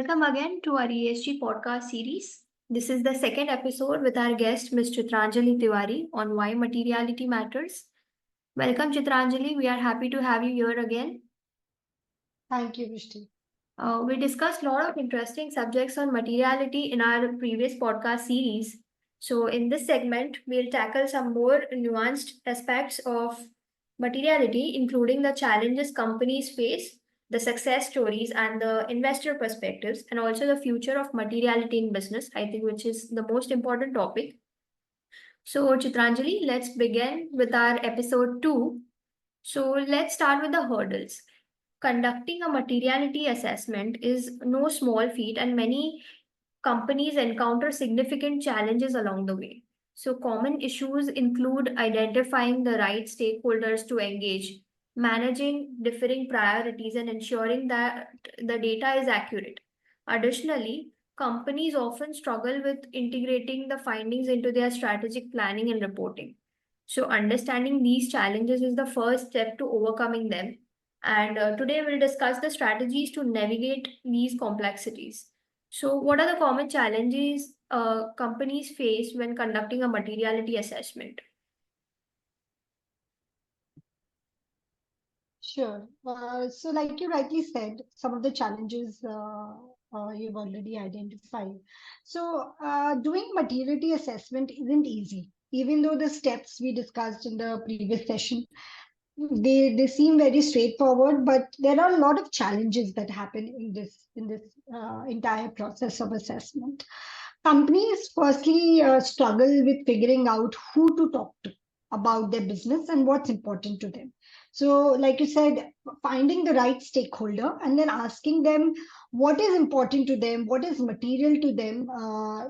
welcome again to our ESG podcast series. This is the second episode with our guest, Ms. Chitranjali Tiwari, on why materiality matters. Welcome, Chitranjali. We are happy to have you here again. Thank you, Vishti. We discussed a lot of interesting subjects on materiality in our previous podcast series. So, in this segment, we'll tackle some more nuanced aspects of materiality, including the challenges companies face, the success stories, and the investor perspectives, and also the future of materiality in business, I think, which is the most important topic. So, Chitranjali, let's begin with our episode 2. So, let's start with the hurdles. Conducting a materiality assessment is no small feat, and many companies encounter significant challenges along the way. So, common issues include identifying the right stakeholders to engage, managing differing priorities, and ensuring that the data is accurate. Additionally, companies often struggle with integrating the findings into their strategic planning and reporting. So, understanding these challenges is the first step to overcoming them. And today we'll discuss the strategies to navigate these complexities. So, what are the common challenges companies face when conducting a materiality assessment? Sure. So, like you rightly said, some of the challenges you've already identified. So, doing materiality assessment isn't easy, even though the steps we discussed in the previous session, they seem very straightforward, but there are a lot of challenges that happen in this entire process of assessment. Companies firstly struggle with figuring out who to talk to about their business and what's important to them. So, like you said, finding the right stakeholder and then asking them what is important to them, what is material to them,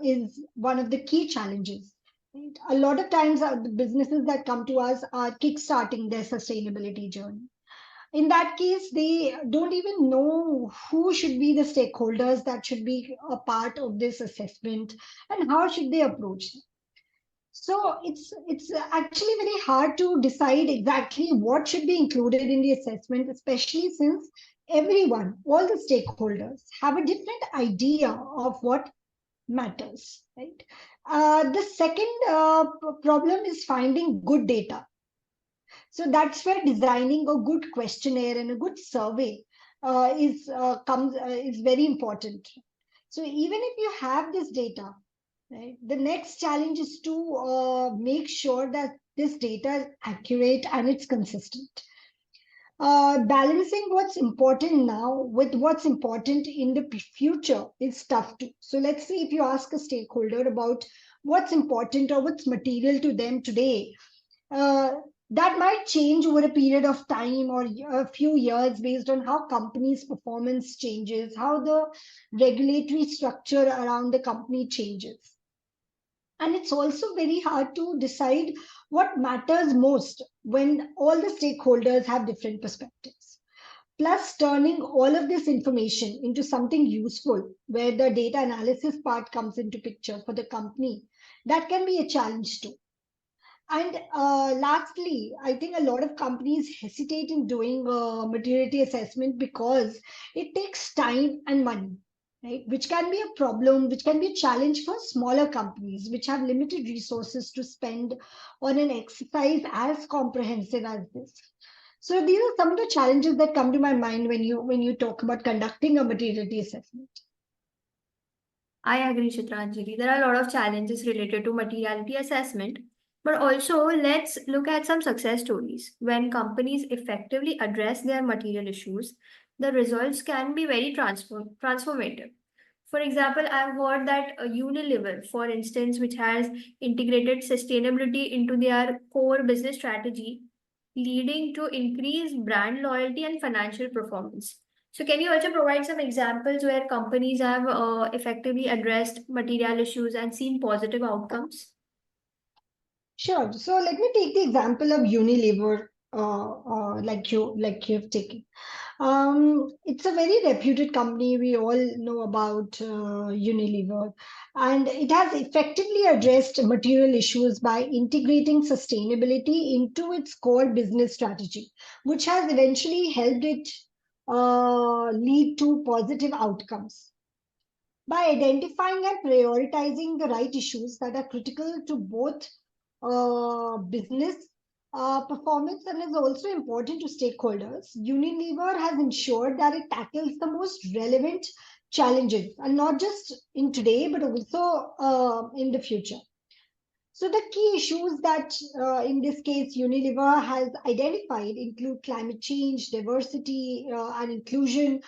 is one of the key challenges. Right? A lot of times, the businesses that come to us are kickstarting their sustainability journey. In that case, they don't even know who should be the stakeholders that should be a part of this assessment and how should they approach them. So it's actually very hard to decide exactly what should be included in the assessment, especially since everyone, all the stakeholders, have a different idea of what matters, right? The second problem is finding good data. So that's where designing a good questionnaire and a good survey is very important. So even if you have this data, right, the next challenge is to make sure that this data is accurate and it's consistent. Balancing what's important now with what's important in the future is tough too. So let's say if you ask a stakeholder about what's important or what's material to them today, uh, that might change over a period of time or a few years based on how companies' performance changes, how the regulatory structure around the company changes. And it's also very hard to decide what matters most when all the stakeholders have different perspectives. Plus, turning all of this information into something useful, where the data analysis part comes into picture for the company, that can be a challenge too. And lastly, I think a lot of companies hesitate in doing materiality assessment because it takes time and money, right? Which can be a problem, which can be a challenge for smaller companies, which have limited resources to spend on an exercise as comprehensive as this. So these are some of the challenges that come to my mind when you talk about conducting a materiality assessment. I agree, Chitranjali. There are a lot of challenges related to materiality assessment, but also let's look at some success stories. When companies effectively address their material issues, the results can be very transformative. For example, I've heard that Unilever, for instance, which has integrated sustainability into their core business strategy, leading to increased brand loyalty and financial performance. So, can you also provide some examples where companies have effectively addressed material issues and seen positive outcomes? Sure. So let me take the example of Unilever, like you've taken. It's a very reputed company. We all know about Unilever, and it has effectively addressed material issues by integrating sustainability into its core business strategy, which has eventually helped it lead to positive outcomes. By identifying and prioritizing the right issues that are critical to both business performance and is also important to stakeholders, Unilever has ensured that it tackles the most relevant challenges, and not just in today, but also in the future. So the key issues that, in this case, Unilever has identified include climate change, diversity and inclusion,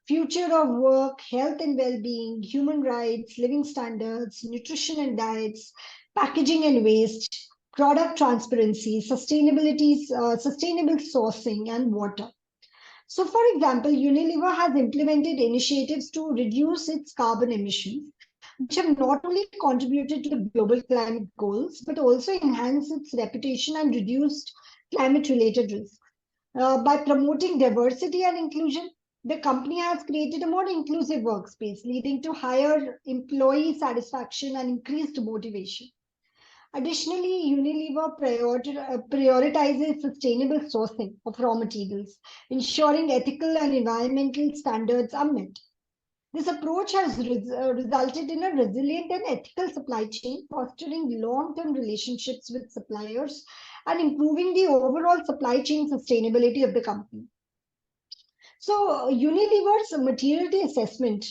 future of work, health and well-being, human rights, living standards, nutrition and diets, packaging and waste, product transparency, sustainability, sustainable sourcing, and water. So, for example, Unilever has implemented initiatives to reduce its carbon emissions, which have not only contributed to the global climate goals, but also enhanced its reputation and reduced climate related risks. By promoting diversity and inclusion, the company has created a more inclusive workspace, leading to higher employee satisfaction and increased motivation. Additionally, Unilever prioritizes sustainable sourcing of raw materials, ensuring ethical and environmental standards are met. This approach has resulted in a resilient and ethical supply chain, fostering long term relationships with suppliers and improving the overall supply chain sustainability of the company. So, Unilever's materiality assessment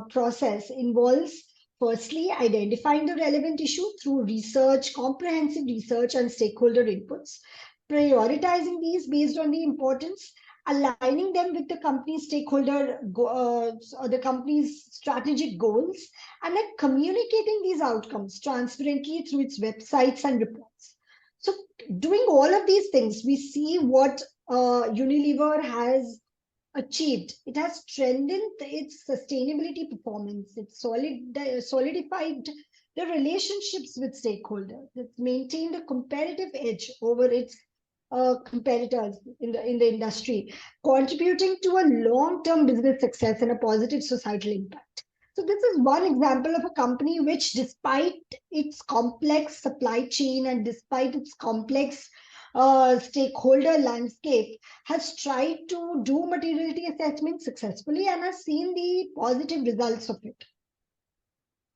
process involves firstly identifying the relevant issue through research, comprehensive research, and stakeholder inputs, prioritizing these based on the importance, aligning them with the company's or the company's strategic goals, and then communicating these outcomes transparently through its websites and reports. So, doing all of these things, we see what Unilever has achieved. It has strengthened its sustainability performance. It's solidified the relationships with stakeholders. It's maintained a competitive edge over its competitors in the industry, contributing to a long-term business success and a positive societal impact. So this is one example of a company which, despite its complex supply chain and despite its complex stakeholder landscape, has tried to do materiality assessment successfully and has seen the positive results of it.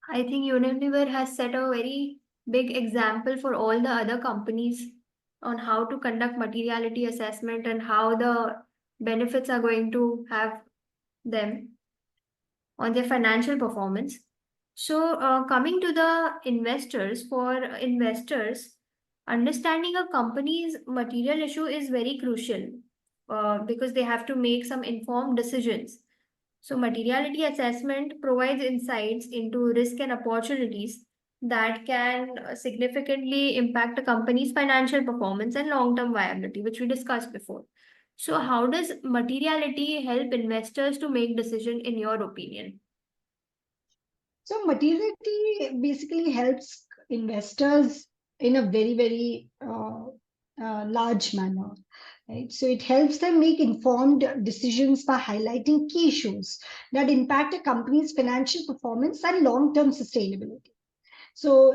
I think Unilever has set a very big example for all the other companies on how to conduct materiality assessment and how the benefits are going to have them on their financial performance. So, coming to the investors, for investors, understanding a company's material issue is very crucial because they have to make some informed decisions. So, materiality assessment provides insights into risk and opportunities that can significantly impact a company's financial performance and long term viability, which we discussed before. So, how does materiality help investors to make decision in your opinion? So materiality basically helps investors in a very large manner, right? So it helps them make informed decisions by highlighting key issues that impact a company's financial performance and long-term sustainability. So,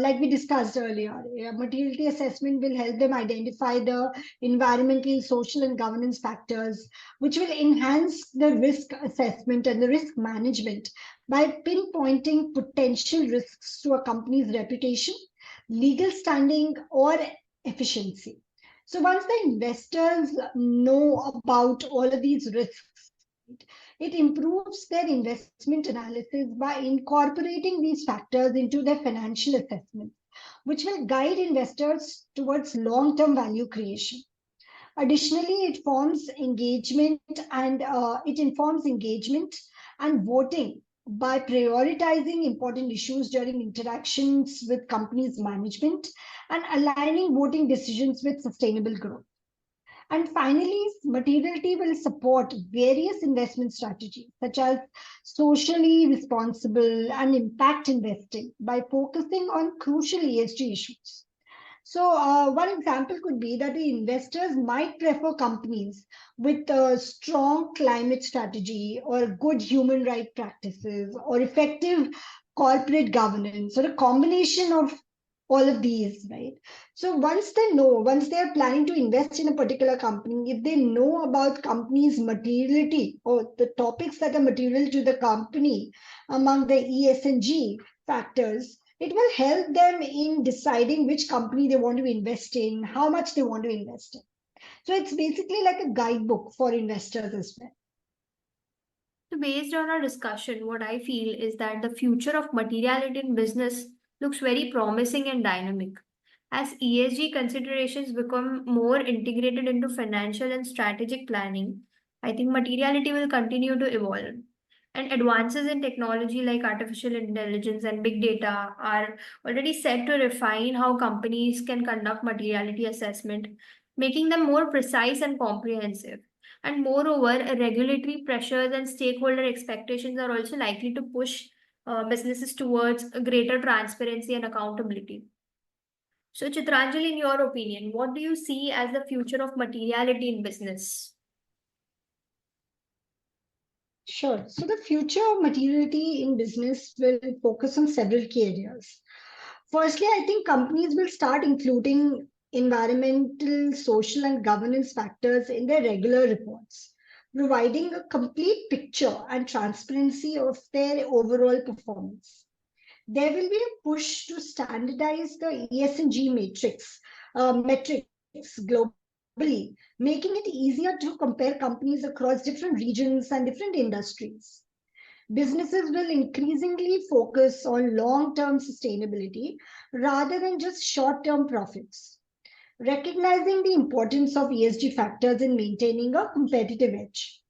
like we discussed earlier, materiality assessment will help them identify the environmental, social, and governance factors, which will enhance the risk assessment and the risk management by pinpointing potential risks to a company's reputation, legal standing, or efficiency. So, once the investors know about all of these risks, it improves their investment analysis by incorporating these factors into their financial assessments, which will guide investors towards long term value creation. Additionally, it informs engagement and voting by prioritizing important issues during interactions with companies' management and aligning voting decisions with sustainable growth. And finally, materiality will support various investment strategies such as socially responsible and impact investing by focusing on crucial ESG issues. So, one example could be that the investors might prefer companies with a strong climate strategy or good human rights practices or effective corporate governance or a combination of all of these, right? So once they are planning to invest in a particular company, if they know about company's materiality or the topics that are material to the company among the ESG factors, it will help them in deciding which company they want to invest in, how much they want to invest in. So it's basically like a guidebook for investors as well. So, based on our discussion, what I feel is that the future of materiality in business looks very promising and dynamic. As ESG considerations become more integrated into financial and strategic planning, I think materiality will continue to evolve. And advances in technology like artificial intelligence and big data are already set to refine how companies can conduct materiality assessment, making them more precise and comprehensive. And moreover, regulatory pressures and stakeholder expectations are also likely to push businesses towards a greater transparency and accountability. So, Chitranjali, in your opinion, what do you see as the future of materiality in business? Sure. So the future of materiality in business will focus on several key areas. Firstly, I think companies will start including environmental, social, and governance factors in their regular reports, providing a complete picture and transparency of their overall performance. There will be a push to standardize the ESG metrics globally, making it easier to compare companies across different regions and different industries. Businesses will increasingly focus on long term sustainability rather than just short term profits, recognizing the importance of ESG factors in maintaining a competitive edge.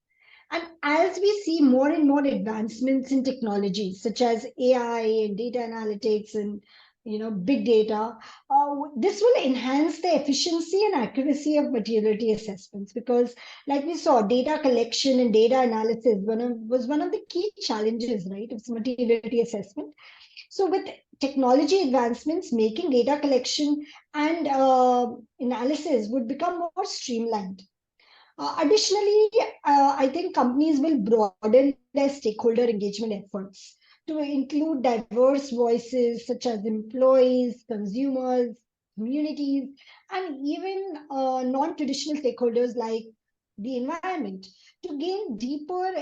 And as we see more and more advancements in technology, such as AI and data analytics and big data, this will enhance the efficiency and accuracy of materiality assessments. Because, like we saw, data collection and data analysis was one of the key challenges, right, of materiality assessment. So, with technology advancements, making data collection and analysis would become more streamlined. Additionally, I think companies will broaden their stakeholder engagement efforts to include diverse voices such as employees, consumers, communities, and even non traditional stakeholders like the environment to gain deeper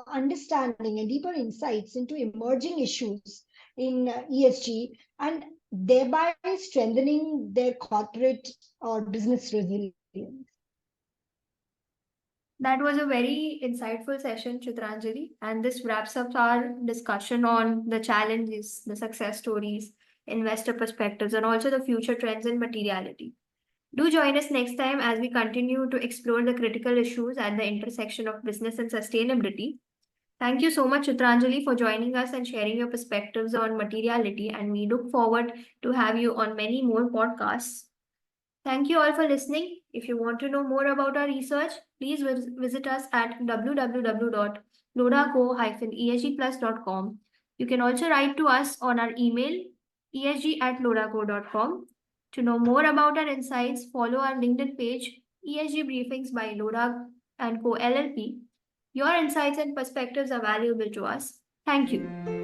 understanding and deeper insights into emerging issues in ESG and thereby strengthening their corporate or business resilience. That was a very insightful session, Chitranjali, and this wraps up our discussion on the challenges, the success stories, investor perspectives, and also the future trends in materiality. Do join us next time as we continue to explore the critical issues at the intersection of business and sustainability. Thank you so much, Chitranjali, for joining us and sharing your perspectives on materiality, and we look forward to have you on many more podcasts. Thank you all for listening. If you want to know more about our research, please visit us at www.lodaco-esgplus.com. You can also write to us on our email esg@lodaco.com. To know more about our insights, follow our LinkedIn page ESG Briefings by Loda and Co LLP. Your insights and perspectives are valuable to us. Thank you.